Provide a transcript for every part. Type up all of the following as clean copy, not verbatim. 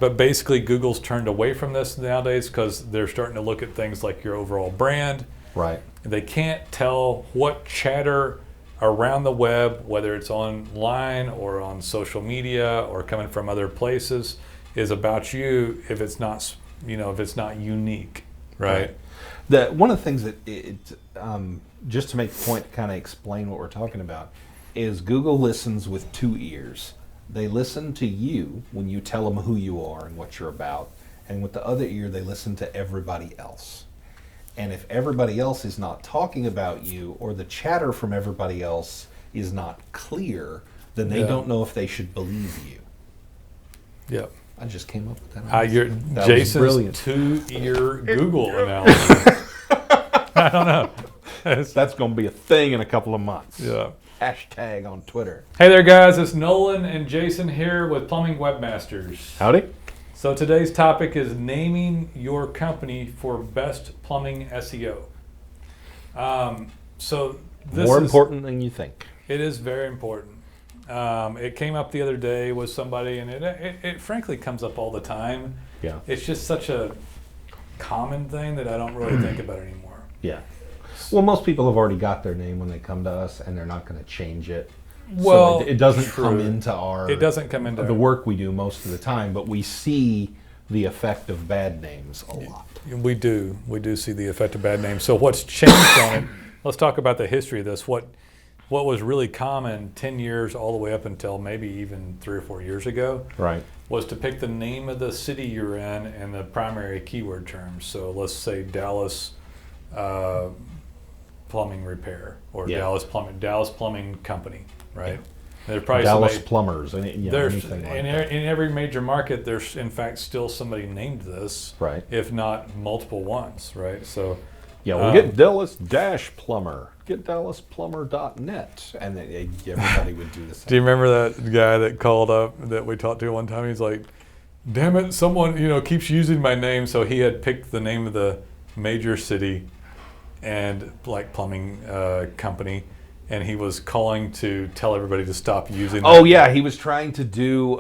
But basically, Google's turned away from this nowadays because they're starting to look at things like your overall brand. Right. They can't tell what chatter around the web, whether it's online or on social media or coming from other places, is about you if it's not, if it's not unique, right? One of the things that just to make the point, kind of explain what we're talking about, is Google listens with two ears. They listen to you when you tell them who you are and what you're about, and with the other ear, they listen to everybody else. And if everybody else is not talking about you, or the chatter from everybody else is not clear, then they don't know if they should believe you. Yep. I just came up with that. That Jason's two-ear Google analogy. I don't know. That's going to be a thing in a couple of months. Yeah. Hashtag on Twitter. Hey there, guys. It's Nolan and Jason here with Plumbing Webmasters. Howdy. So today's topic is naming your company for best plumbing SEO. So this More important than you think. It is very important. It came up the other day with somebody, and it frankly comes up all the time. Yeah. It's just such a common thing that I don't really think about anymore. Yeah. Well, most people have already got their name when they come to us, and they're not going to change it. Well, so it doesn't come into our. It doesn't come into the work we do most of the time, but we see the effect of bad names a lot. We do see the effect of bad names. So what's changed on it? Let's talk about the history of this. What was really common 10 years all the way up until maybe even 3 or 4 years ago, right, was to pick the name of the city you're in and the primary keyword terms. So let's say Dallas Plumbing Repair or Dallas Plumbing Company, right? Yeah. There's probably Dallas Plumbers. There's anything like in that. every major market. There's in fact still somebody named this, right? If not multiple ones, right? So yeah, we'll get Dallas-Plumber. Get DallasPlumber.net, and everybody would do the same. Do you remember that guy that called up that we talked to one time? He's like, "Damn it, someone keeps using my name." So he had picked the name of the major city and like plumbing company, and he was calling to tell everybody to stop using. Oh yeah, he was trying to do.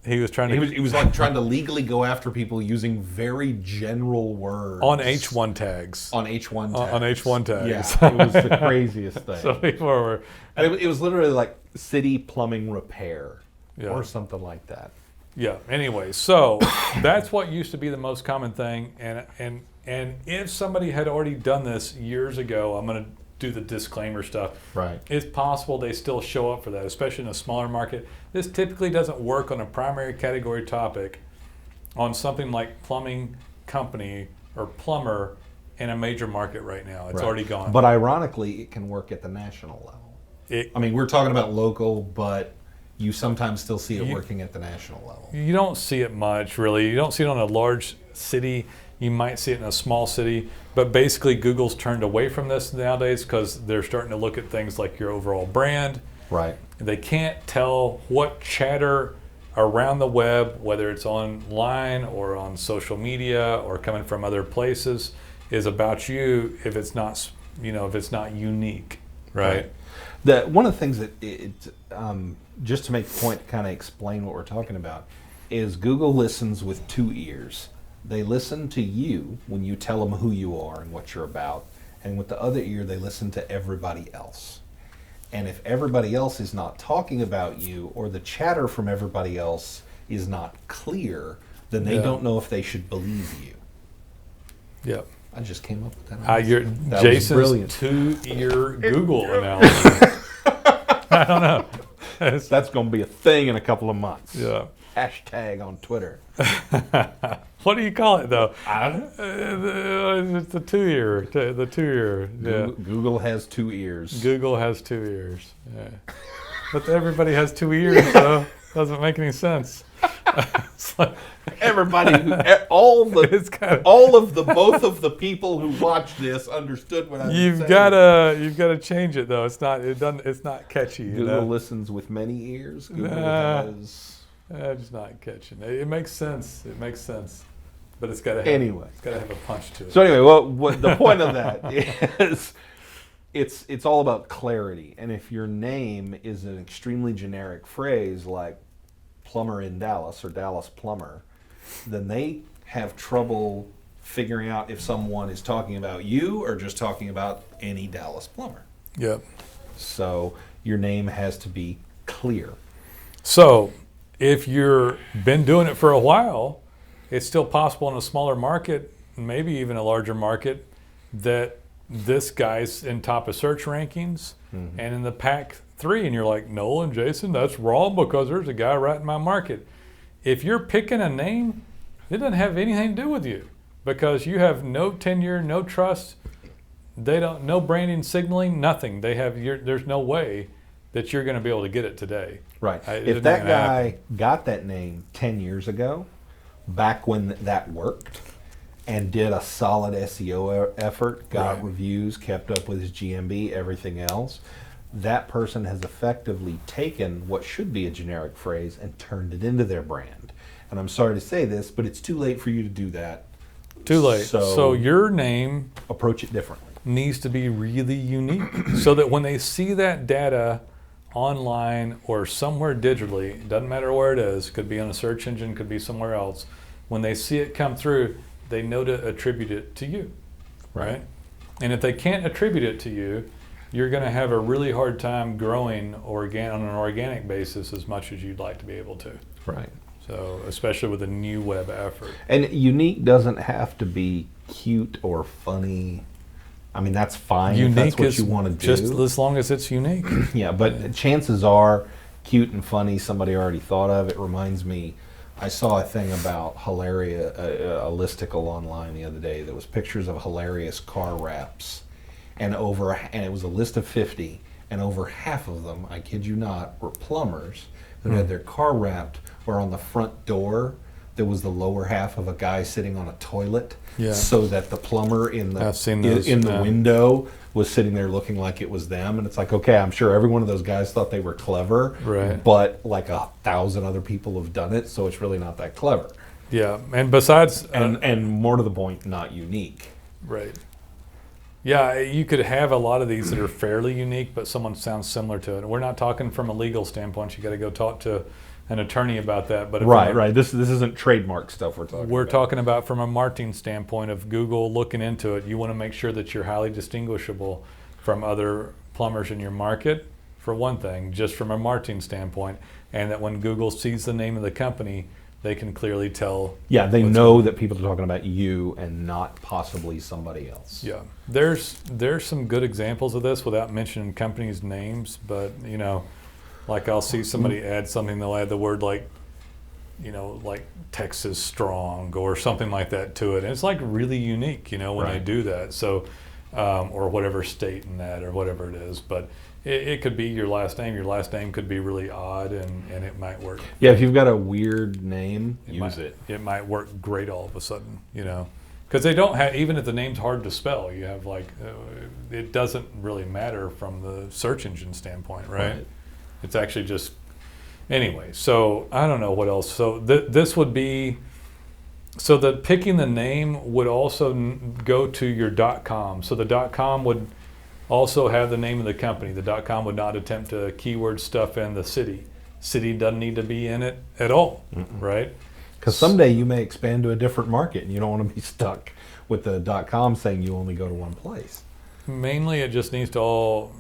He was trying to. He was like trying to legally go after people using very general words on H1 tags. On H1 tags. On H1 tags. Yeah, it was the craziest thing. So people were. And it was literally like city plumbing repair, yeah, or something like that. Yeah. Anyway, so that's what used to be the most common thing, and if somebody had already done this years ago, I'm going to do the disclaimer stuff. Right. It's possible they still show up for that, especially in a smaller market. This typically doesn't work on a primary category topic on something like plumbing company or plumber in a major market right now. It's already gone. But ironically, it can work at the national level. I mean, we're talking about local, but you sometimes still see it working at the national level. You don't see it much, really. You don't see it on a large city. You might see it in a small city, but basically Google's turned away from this nowadays because they're starting to look at things like your overall brand. Right. They can't tell what chatter around the web, whether it's online or on social media or coming from other places, is about you if it's not, if it's not unique, right? One of the things that just to make the point, kind of explain what we're talking about, is Google listens with two ears. They listen to you when you tell them who you are and what you're about, and with the other ear, they listen to everybody else. And if everybody else is not talking about you, or the chatter from everybody else is not clear, then they don't know if they should believe you. Yep. I just came up with that. That Jason's two-ear Google analogy. I don't know. That's going to be a thing in a couple of months. Yeah. Hashtag on Twitter. What do you call it though? I don't know. It's the two-ear. The two-ear. Yeah. Google has two ears. Google has two ears. Yeah. But everybody has two ears, so doesn't make any sense. It's like, everybody, both of the people who watch this understood what I was saying. You've got to change it though. It's not catchy. Google listens with many ears. Google has. It's not catching. It makes sense. It makes sense, but it's got to have a punch to it. So anyway, what the point of that is, it's all about clarity. And if your name is an extremely generic phrase like plumber in Dallas or Dallas plumber, then they have trouble figuring out if someone is talking about you or just talking about any Dallas plumber. Yep. So your name has to be clear. So if you've been doing it for a while, it's still possible in a smaller market, maybe even a larger market, that this guy's in top of search rankings and in the pack 3, and you're like, Nolan, Jason, that's wrong because there's a guy right in my market. If you're picking a name, it doesn't have anything to do with you because you have no tenure, no trust. They don't, no branding, signaling, nothing. There's no way that you're going to be able to get it today. Right. If that guy got that name 10 years ago, back when that worked, and did a solid SEO effort, got reviews, kept up with his GMB, everything else, that person has effectively taken what should be a generic phrase and turned it into their brand. And I'm sorry to say this, but it's too late for you to do that. Too late. So your name approach it differently. Needs to be really unique so that when they see that data online or somewhere digitally, doesn't matter where it is, could be on a search engine, could be somewhere else, when they see it come through, they know to attribute it to you, right? And if they can't attribute it to you, you're going to have a really hard time growing on an organic basis as much as you'd like to be able to. Right. So, especially with a new web effort. And unique doesn't have to be cute or funny. I mean, that's fine if that's what you want to do. Just as long as it's unique. Yeah, but chances are cute and funny somebody already thought of. It reminds me, I saw a thing about a listicle online the other day that was pictures of hilarious car wraps. And it was a list of 50, and over half of them, I kid you not, were plumbers who had their car wrapped where on the front door there was the lower half of a guy sitting on a toilet, so that the plumber in the window was sitting there looking like it was them. And it's like, okay, I'm sure every one of those guys thought they were clever, but like 1,000 other people have done it, so it's really not that clever. Yeah, and besides... and more to the point, not unique. Right. Yeah, you could have a lot of these that are fairly unique, but someone sounds similar to it. We're not talking from a legal standpoint. You got to go talk to an attorney about that. But right. This isn't trademark stuff we're talking about. We're talking about from a marketing standpoint of Google looking into it. You want to make sure that you're highly distinguishable from other plumbers in your market, for one thing, just from a marketing standpoint, and that when Google sees the name of the company, they can clearly tell. Yeah, they know that people are talking about you and not possibly somebody else. Yeah, there's some good examples of this without mentioning companies' names, but like I'll see somebody add something, they'll add the word like Texas Strong or something like that to it, and it's like really unique, when they do that. So, or whatever state in that or whatever it is, but. It could be your last name. Your last name could be really odd, and it might work. Yeah, if you've got a weird name, use it. It might work great all of a sudden, because they don't have, even if the name's hard to spell, you have it doesn't really matter from the search engine standpoint, right? It's actually just, anyway, so I don't know what else. So this would be, so the picking the name would also go to your .com. So the .com would also have the name of the company. The .com would not attempt to keyword stuff in the city. City doesn't need to be in it at all, right? Because someday you may expand to a different market and you don't want to be stuck with the .com saying you only go to one place. Mainly it just needs to all,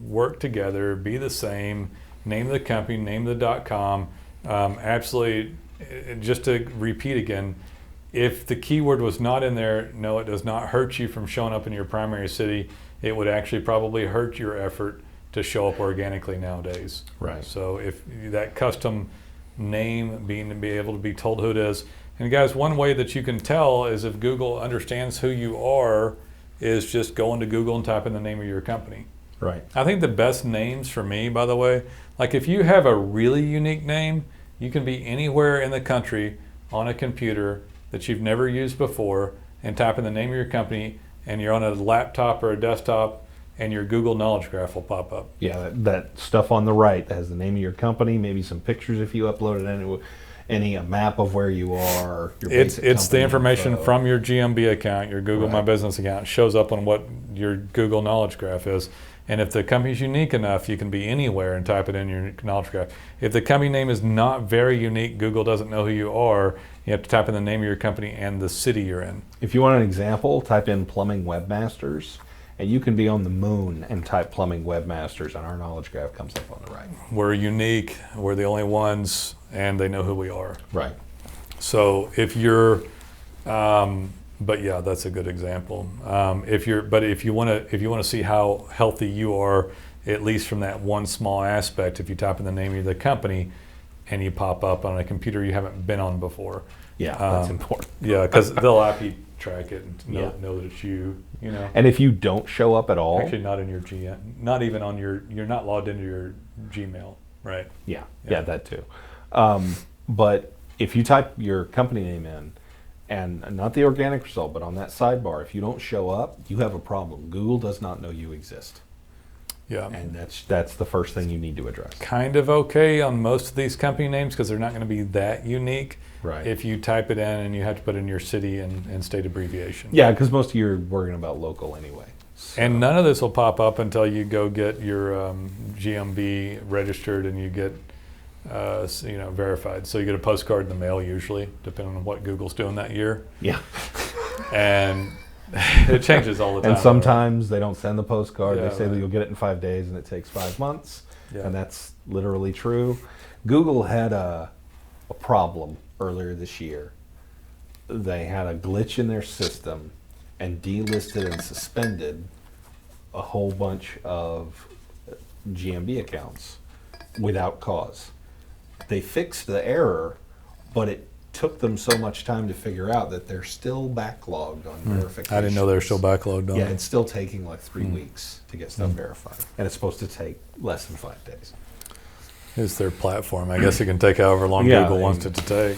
work together, be the same, name of the company, name of the .com. Absolutely, just to repeat again, if the keyword was not in there, no, it does not hurt you from showing up in your primary city. It would actually probably hurt your effort to show up organically nowadays. Right. So if that custom name being to be able to be told who it is, and guys, one way that you can tell is if Google understands who you are is just go into Google and type in the name of your company. Right. I think the best names for me, by the way, like if you have a really unique name, you can be anywhere in the country on a computer that you've never used before and type in the name of your company, and you're on a laptop or a desktop, and your Google Knowledge Graph will pop up. Yeah, that stuff on the right that has the name of your company, maybe some pictures if you uploaded a map of where you are. It's the information from your GMB account, your Google My Business account, shows up on what your Google Knowledge Graph is. And if the company's unique enough, you can be anywhere and type it in your knowledge graph. If the company name is not very unique, Google doesn't know who you are, you have to type in the name of your company and the city you're in. If you want an example, type in plumbing webmasters, and you can be on the moon and type plumbing webmasters, and our knowledge graph comes up on the right. We're unique, we're the only ones, and they know who we are. Right. So if you're, but yeah, that's a good example. If you want to see how healthy you are, at least from that one small aspect, if you type in the name of the company and you pop up on a computer you haven't been on before. Yeah, that's important. Yeah, because they'll IP track it and know that it's you. You know. And if you don't show up at all, Actually, not in your GM, not even on your. You're not logged into your Gmail, right? Yeah, that too. But if you type your company name in, and not the organic result, but on that sidebar, if you don't show up, you have a problem. Google does not know you exist. Yeah. And that's the first thing you need to address. Kind of okay on most of these company names because they're not going to be that unique. Right. If you type it in and you have to put in your city and state abbreviation. Yeah, because most of you are worrying about local anyway. So. And none of this will pop up until you go get your GMB registered and you get verified. So you get a postcard in the mail usually, depending on what Google's doing that year. Yeah. And it changes all the time. And sometimes they don't send the postcard. Yeah, they say that right. you'll get it in 5 days and it takes 5 months. Yeah. And that's literally true. Google had a problem earlier this year. They had a glitch in their system and delisted and suspended a whole bunch of GMB accounts without cause. They fixed the error, but it took them so much time to figure out that they're still backlogged on verification. I didn't know they were still backlogged on Yeah, it. it's still taking like 3 weeks to get stuff verified. And it's supposed to take less than 5 days. It's their platform. I guess it can take however long Yeah, Google wants it to take,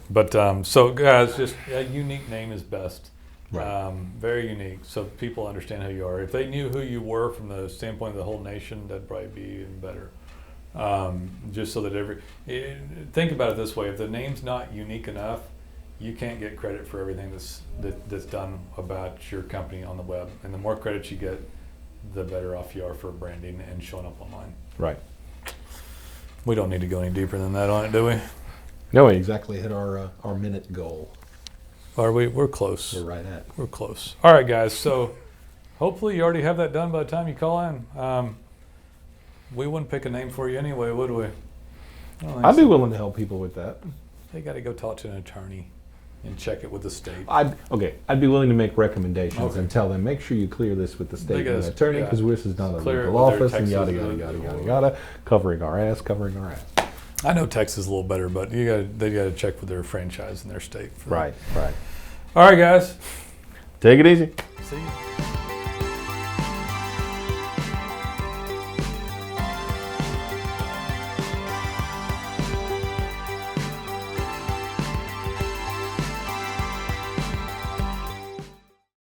But so guys, just a unique name is best. Right. Very unique, so people understand who you are. If they knew who you were from the standpoint of the whole nation, that'd probably be even better. Just so that think about it this way: if the name's not unique enough, you can't get credit for everything that's done about your company on the web. And the more credits you get, the better off you are for branding and showing up online. Right. We don't need to go any deeper than that on it, do we? No, we exactly hit our minute goal. Are we? We're close. We're right at. We're close. All right, guys. So hopefully you already have that done by the time you call in. We wouldn't pick a name for you anyway, would we? I'd be willing to help people with that. They got to go talk to an attorney and check it with the state. I'd be willing to make recommendations Okay. and tell them, make sure you clear this with the state and the Because, attorney, yeah. because this is not a Clear it legal with their office, and yada, Texas yada, or- yada, yada, yada, covering our ass. I know Texas is a little better, but they got to check with their franchise in their state. Right. All right, guys. Take it easy. See you.